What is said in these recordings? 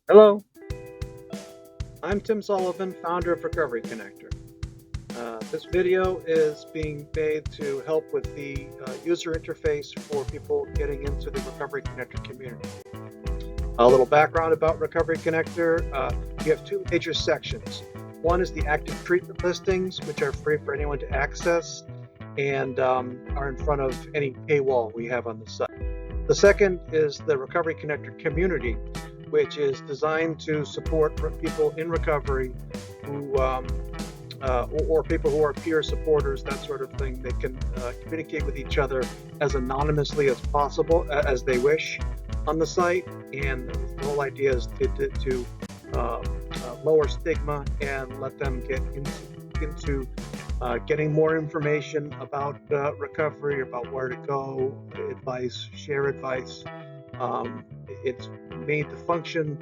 Hello, I'm Tim Sullivan, founder of Recovery Connector. This video is being made to help with the user interface for people getting into the Recovery Connector community. A little background about Recovery Connector. You have two major sections. One is the active treatment listings, which are free for anyone to access and are in front of any paywall we have on the site. The second is the Recovery Connector community, which is designed to support people in recovery who or people who are peer supporters, that sort of thing. They can communicate with each other as anonymously as possible, as they wish on the site. And the whole idea is to lower stigma and let them get into getting more information about recovery, about where to go, advice, share advice. It's made to function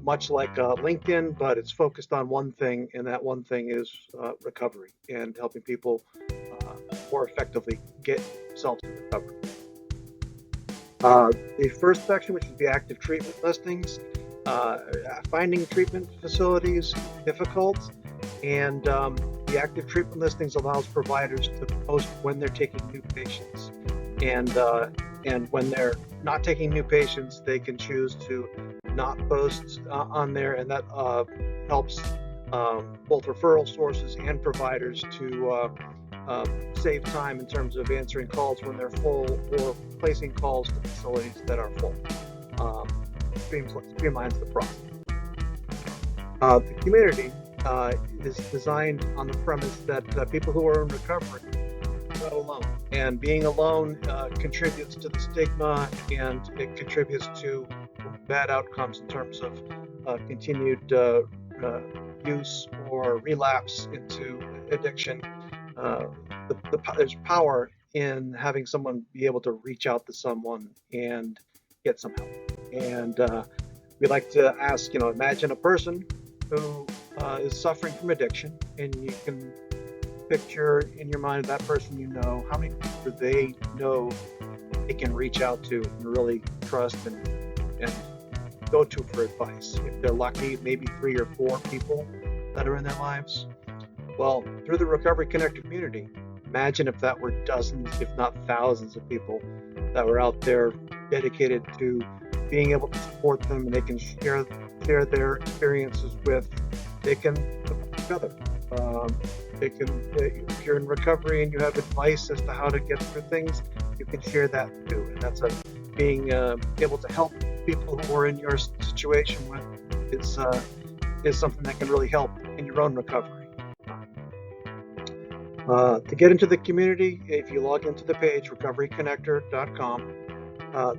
much like LinkedIn, but it's focused on one thing, and that one thing is recovery and helping people more effectively get themselves to recovery. The first section, which is the active treatment listings, finding treatment facilities is difficult, and the active treatment listings allows providers to post when they're taking new patients, and when they're not taking new patients, they can choose to not post on there, and that helps both referral sources and providers to save time in terms of answering calls when they're full or placing calls to facilities that are full. Streamlines the process. The community is designed on the premise that people who are in recovery are not alone. And being alone contributes to the stigma, and it contributes to bad outcomes in terms of continued use or relapse into addiction. There's power in having someone be able to reach out to someone and get some help. And we like to ask, imagine a person who is suffering from addiction, and you can picture in your mind that person how many people they know they can reach out to and really trust and go to for advice. If they're lucky, maybe 3 or 4 people that are in their lives. Well, through the Recovery Connector community, imagine if that were dozens, if not thousands of people that were out there dedicated to being able to support them, and they can share their experiences with. They can support each other. They can, if you're in recovery and you have advice as to how to get through things, you can share that too. And that's being able to help people who are in your situation is something that can really help in your own recovery. To get into the community, if you log into the page, recoveryconnector.com,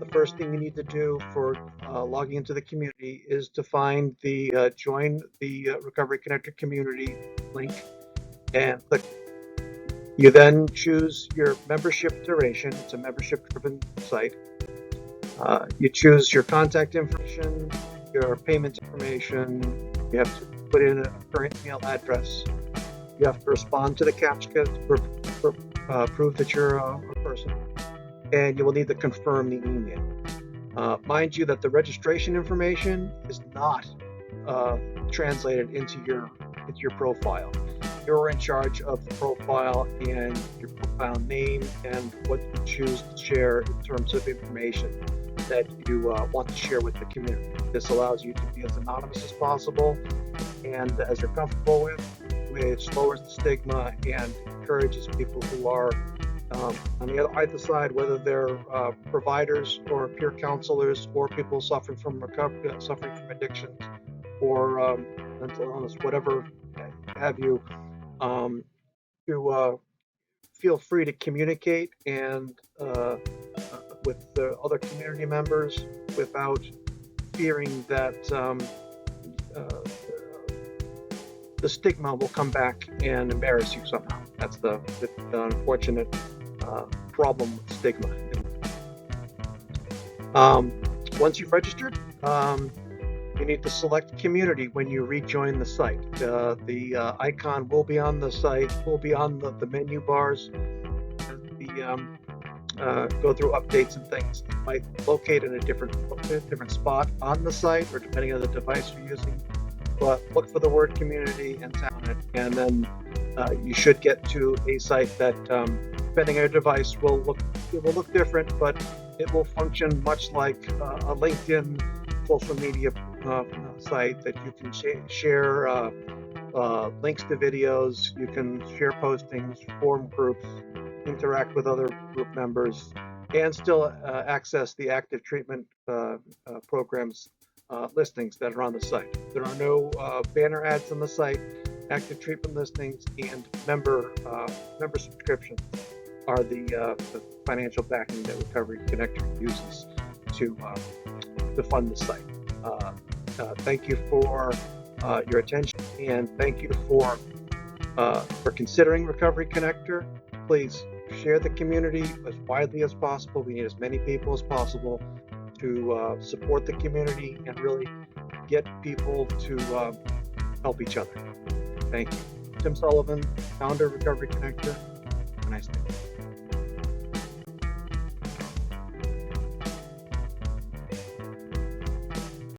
the first thing you need to do for logging into the community is to find the join the Recovery Connector community link and click. You then choose your membership duration. It's a membership-driven site. You choose your contact information, your payment information. You have to put in a current email address. You have to respond to the CAPTCHA to prove that you're a person, and you will need to confirm the email. Mind you that the registration information is not translated into your profile. You're in charge of the profile and your profile name and what you choose to share in terms of information that you want to share with the community. This allows you to be as anonymous as possible and as you're comfortable with, which lowers the stigma and encourages people who are on the either side, whether they're providers or peer counselors or people suffering from recovery, suffering from addiction or mental illness, whatever have you, to feel free to communicate and with the other community members without fearing that the stigma will come back and embarrass you somehow. That's the unfortunate problem with stigma. Once you've registered, you need to select community when you rejoin the site. The icon will be on the site, will be on the menu bars. go through updates and things. It might locate in a different spot on the site, or depending on the device you're using. But look for the word community and town, and then you should get to a site that, depending on your device, it will look different, but it will function much like a LinkedIn social media site that you can share links to videos, you can share postings, form groups, interact with other group members, and still access the active treatment programs listings that are on the site. There are no banner ads on the site. Active treatment listings and member subscriptions are the financial backing that Recovery Connector uses to fund the site. Thank you for your attention, and thank you for considering Recovery Connector. Please share the community as widely as possible. We need as many people as possible to support the community and really get people to help each other. Thank you. Tim Sullivan, founder of Recovery Connector. Have a nice day.